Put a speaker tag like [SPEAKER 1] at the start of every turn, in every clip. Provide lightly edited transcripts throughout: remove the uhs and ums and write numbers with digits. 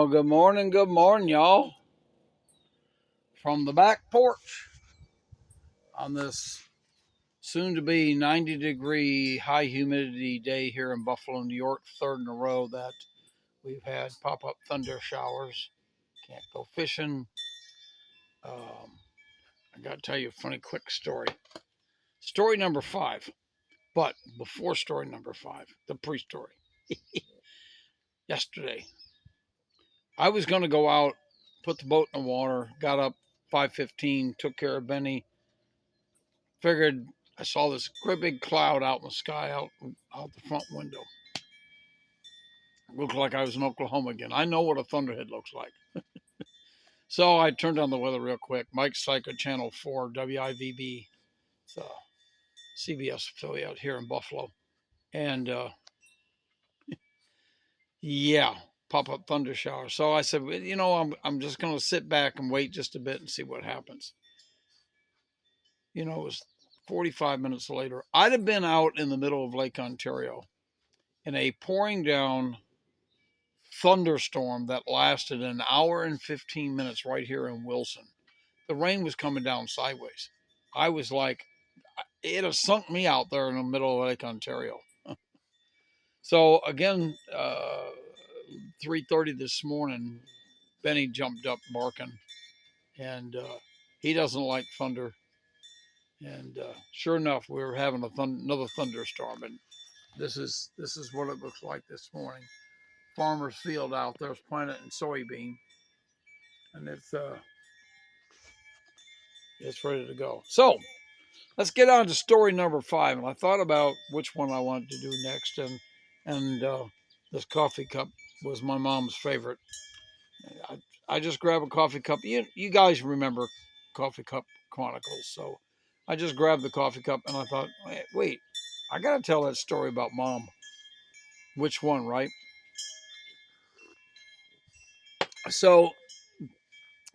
[SPEAKER 1] Good morning, y'all. From the back porch on this soon-to-be 90-degree high humidity day here in Buffalo, New York, third in a row that we've had pop-up thunder showers. Can't go fishing. I got to tell you a funny quick story. Story number 5. But before story number 5, the pre-story. Yesterday, I was going to go out, put the boat in the water, got up 5:15, took care of Benny. Figured I saw this great big cloud out in the sky out the front window. It looked like I was in Oklahoma again. I know what a thunderhead looks like. So I turned on the weather real quick. Mike Syka, Channel 4, WIVB. It's a CBS affiliate here in Buffalo. And yeah, pop-up thunder shower. So I said, I'm just going to sit back and wait just a bit and see what happens. It was 45 minutes later. I'd have been out in the middle of Lake Ontario in a pouring down thunderstorm that lasted an hour and 15 minutes right here in Wilson. The rain was coming down sideways. I was like, it have sunk me out there in the middle of Lake Ontario. So again, 3:30 this morning, Benny jumped up barking, and he doesn't like thunder. And sure enough, we were having another thunderstorm, and this is what it looks like this morning. Farmer's field out there is planted in soybean, and it's ready to go. So let's get on to story number 5. And I thought about which one I wanted to do next, and this coffee cup was my mom's favorite. I just grabbed a coffee cup. You guys remember Coffee Cup Chronicles, so I just grabbed the coffee cup and I thought, wait, I got to tell that story about Mom. Which one, right? So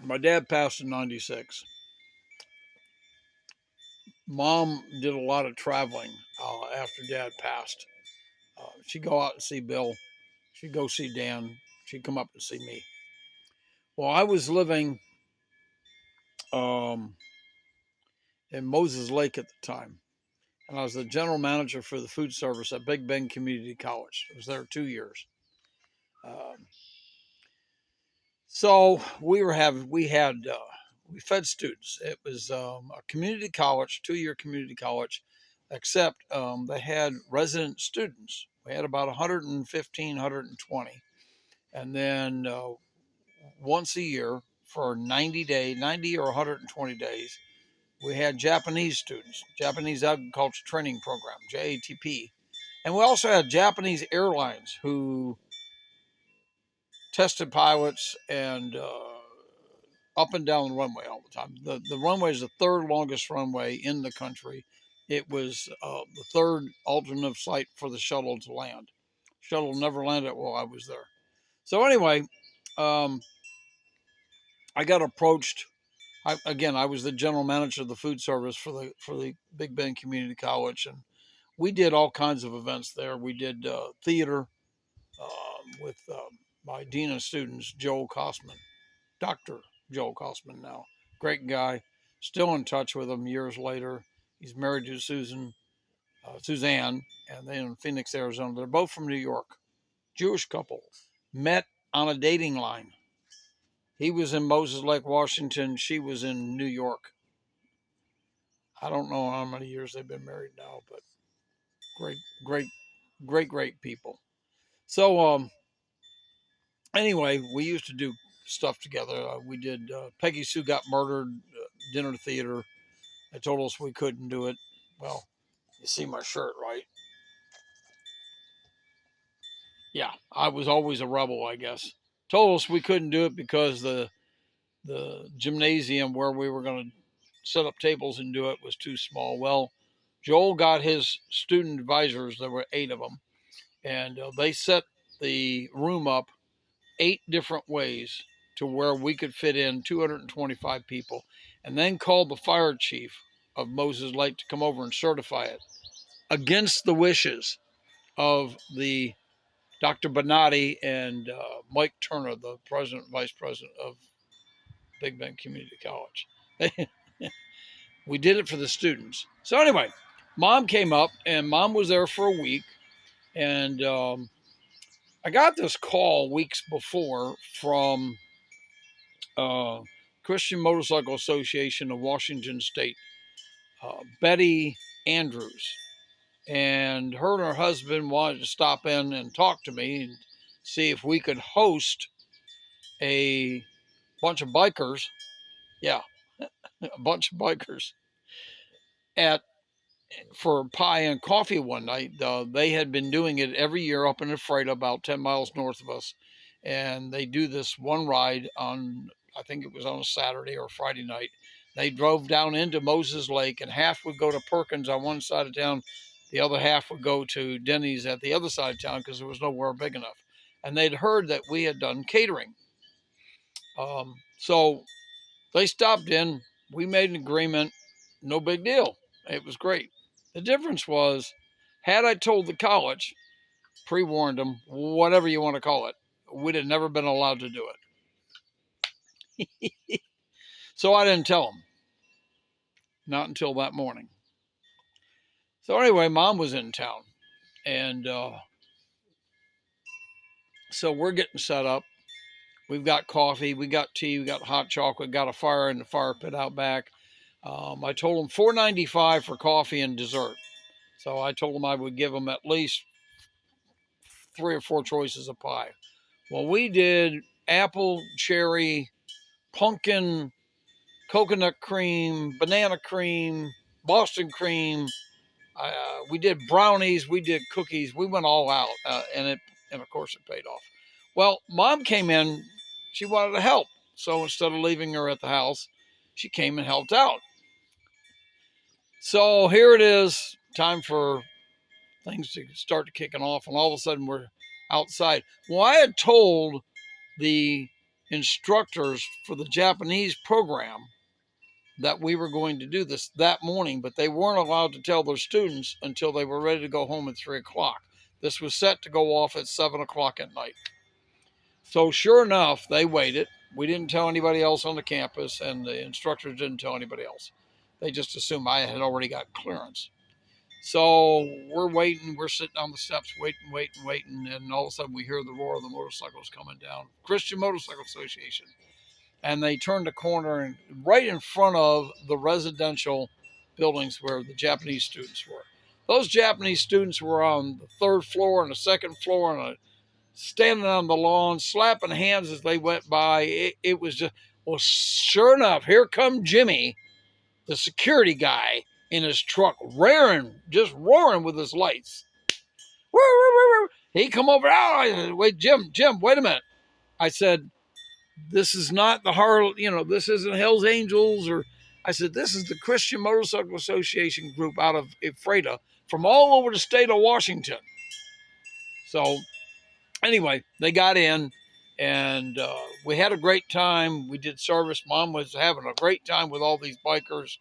[SPEAKER 1] my dad passed in 96. Mom did a lot of traveling after Dad passed. She'd go out and see Bill. She'd go see Dan. She'd come up and see me. Well, I was living in Moses Lake at the time, and I was the general manager for the food service at Big Bend Community College. I was there 2 years. So we fed students. It was a community college, 2-year community college, except they had resident students. We had about 115, 120. And then once a year for 90 or 120 days, we had Japanese students, Japanese Agriculture Training Program, JATP. And we also had Japanese airlines who tested pilots and up and down the runway all the time. The runway is the third longest runway in the country. It was the third alternative site for the shuttle to land. Shuttle never landed while I was there. So anyway, I got approached. I was the general manager of the food service for the Big Bend Community College, and we did all kinds of events there. We did theater with my dean of students, Joel Kosman, Dr. Joel Kosman now. Great guy. Still in touch with him years later. He's married to Suzanne, and they're in Phoenix, Arizona. They're both from New York. Jewish couple. Met on a dating line. He was in Moses Lake, Washington. She was in New York. I don't know how many years they've been married now, but great people. So anyway, we used to do stuff together. We did Peggy Sue Got Murdered, dinner theater. They told us we couldn't do it. Well, you see my shirt, right? Yeah, I was always a rebel, I guess. Told us we couldn't do it because the gymnasium where we were going to set up tables and do it was too small. Well, Joel got his student advisors, there were 8 of them, and they set the room up 8 different ways to where we could fit in 225 people, and then called the fire chief of Moses Lake to come over and certify it against the wishes of the Dr. Bonatti and Mike Turner, the president, vice president of Big Bend Community College. We did it for the students. So anyway, mom came up, and mom was there for a week, and I got this call weeks before from uh, Christian Motorcycle Association of Washington State, Betty Andrews, and her husband wanted to stop in and talk to me and see if we could host a bunch of bikers. Yeah, a bunch of bikers at for pie and coffee one night. They had been doing it every year up in Ephrata, about 10 miles north of us. And they do this one ride on, I think it was on a Saturday or Friday night. They drove down into Moses Lake, and half would go to Perkins on one side of town. The other half would go to Denny's at the other side of town because there was nowhere big enough. And they'd heard that we had done catering. So they stopped in. We made an agreement. No big deal. It was great. The difference was, had I told the college, pre-warned them, whatever you want to call it, we'd have never been allowed to do it. So I didn't tell them. Not until that morning. So anyway, mom was in town. And so we're getting set up. We've got coffee, we got tea, we got hot chocolate, got a fire in the fire pit out back. I told them $4.95 for coffee and dessert. So I told them I would give them at least 3 or 4 choices of pie. Well, we did apple, cherry, pumpkin, coconut cream, banana cream, Boston cream. We did brownies, we did cookies. We went all out, and of course it paid off. Well, mom came in. She wanted to help, so instead of leaving her at the house, she came and helped out. So here it is, time for things to start kicking off, and all of a sudden we're outside. Well, I had told the instructors for the Japanese program that we were going to do this that morning, but they weren't allowed to tell their students until they were ready to go home at 3 o'clock. This was set to go off at 7 o'clock at night. So sure enough, they waited. We didn't tell anybody else on the campus, and the instructors didn't tell anybody else. They just assumed I had already got clearance. So we're waiting. We're sitting on the steps, waiting. And all of a sudden, we hear the roar of the motorcycles coming down. Christian Motorcycle Association. And they turned a corner, and right in front of the residential buildings where the Japanese students were. Those Japanese students were on the 3rd floor and the 2nd floor, and standing on the lawn, slapping hands as they went by. It was just, well, sure enough, here come Jimmy, the security guy, in his truck, just roaring with his lights. He come over. Oh, I said, wait, Jim, wait a minute. I said, this is not the this isn't Hell's Angels, or I said, this is the Christian Motorcycle Association group out of Ephrata from all over the state of Washington. So anyway, they got in, and we had a great time. We did service. Mom was having a great time with all these bikers.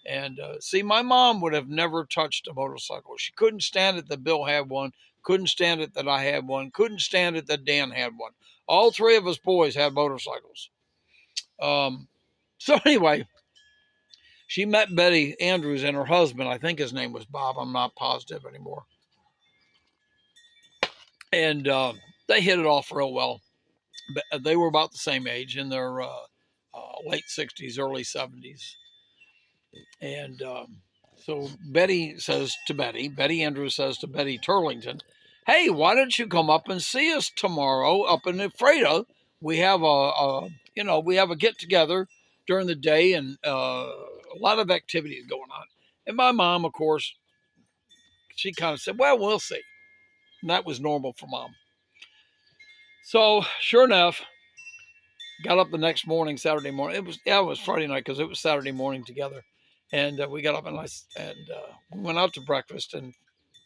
[SPEAKER 1] And see, my mom would have never touched a motorcycle. She couldn't stand it that Bill had one, couldn't stand it that I had one, couldn't stand it that Dan had one. All 3 of us boys had motorcycles. So anyway, she met Betty Andrews and her husband. I think his name was Bob. I'm not positive anymore. And they hit it off real well. They were about the same age, in their late 60s, early 70s. And so Betty Andrews says to Betty Turlington, hey, why don't you come up and see us tomorrow up in Ephrata? We have we have a get together during the day, and a lot of activities going on. And my mom, of course, she kind of said, well, we'll see. And that was normal for mom. So sure enough, got up the next morning, Saturday morning. It was Friday night because it was Saturday morning together. And we got up and we went out to breakfast, and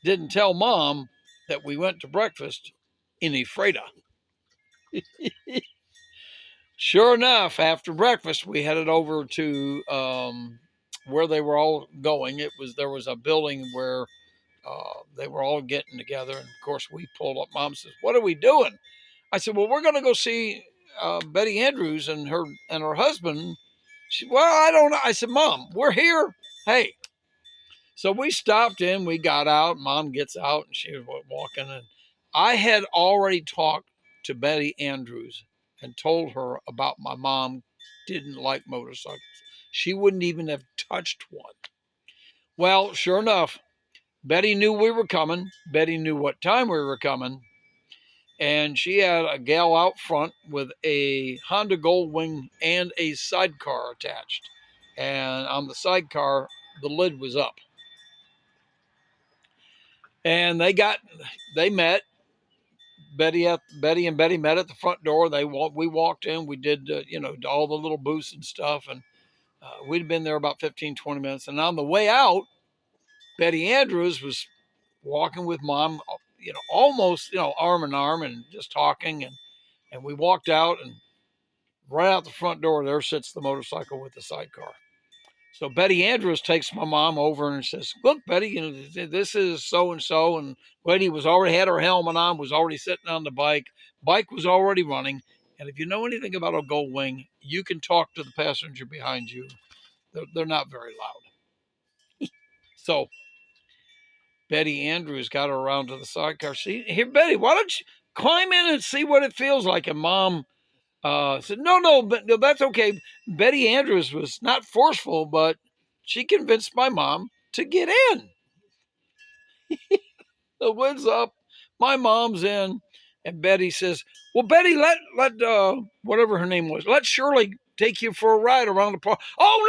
[SPEAKER 1] didn't tell mom that we went to breakfast in Ephrata. Sure enough, after breakfast, we headed over to where they were all going. There was a building where They were all getting together, and of course we pulled up. Mom says, "What are we doing?" I said, "Well, we're going to go see Betty Andrews and her husband." Well, I don't know. I said, "Mom, we're here. Hey." So we stopped in. We got out. Mom gets out, and she was walking, and I had already talked to Betty Andrews and told her about my mom didn't like motorcycles. She wouldn't even have touched one. Well, sure enough, Betty knew we were coming. Betty knew what time we were coming. And she had a gal out front with a Honda Goldwing and a sidecar attached. And on the sidecar, the lid was up. And they met. Betty and Betty met at the front door. We walked in. We did all the little booths and stuff, and we'd been there about 15, 20 minutes. And on the way out, Betty Andrews was walking with Mom, almost arm in arm and just talking, and we walked out, and right out the front door there sits the motorcycle with the sidecar. So Betty Andrews takes my mom over and says, "Look, Betty, this is so and so." And Betty was already had her helmet on, was already sitting on the bike. Bike was already running. And if you know anything about a Gold Wing, you can talk to the passenger behind you. They're not very loud. So Betty Andrews got her around to the sidecar. See, here, Betty, why don't you climb in and see what it feels like? And Mom said, no, that's okay. Betty Andrews was not forceful, but she convinced my mom to get in. The wind's up. My mom's in. And Betty says, "Well, Betty, let whatever her name was, let Shirley take you for a ride around the park." "Oh,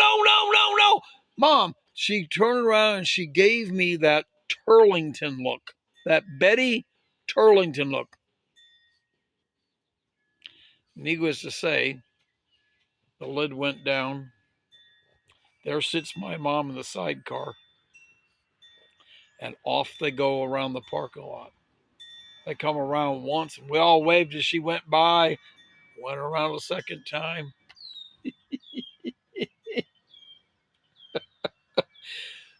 [SPEAKER 1] no. Mom," she turned around and she gave me that Turlington look, that Betty Turlington look. Needless to say, the lid went down. There sits my mom in the sidecar, and off they go around the parking lot. They come around once, and we all waved as she went by. Went around a second time.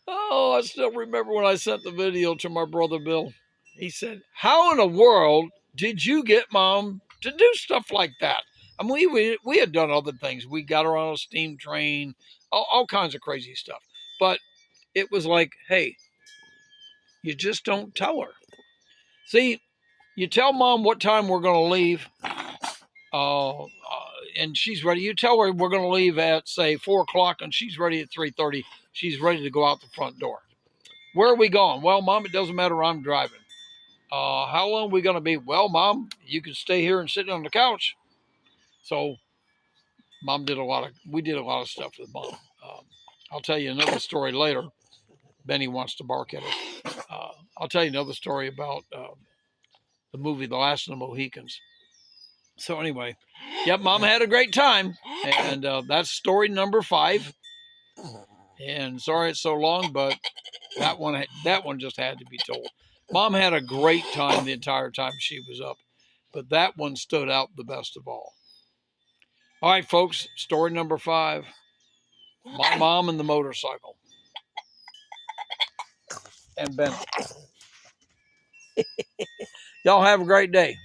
[SPEAKER 1] Oh, I still remember when I sent the video to my brother Bill. He said, "How in the world did you get Mom to do stuff like that?" I mean, we had done other things. We got her on a steam train, all kinds of crazy stuff. But it was like, hey, you just don't tell her. See, you tell Mom what time we're going to leave, and she's ready. You tell her we're going to leave at, say, 4 o'clock, and she's ready at 3:30. She's ready to go out the front door. "Where are we going?" "Well, Mom, it doesn't matter. I'm driving." How long are we going to be?" "Well, Mom, you can stay here and sit on the couch." So we did a lot of stuff with Mom. I'll tell you another story later. Benny wants to bark at us. I'll tell you another story about the movie The Last of the Mohicans. So anyway, yep, Mom had a great time. And that's story number 5. And sorry it's so long, but that one just had to be told. Mom had a great time the entire time she was up, but that one stood out the best of all. All right, folks, story number 5. My mom and the motorcycle. And Ben. Y'all have a great day.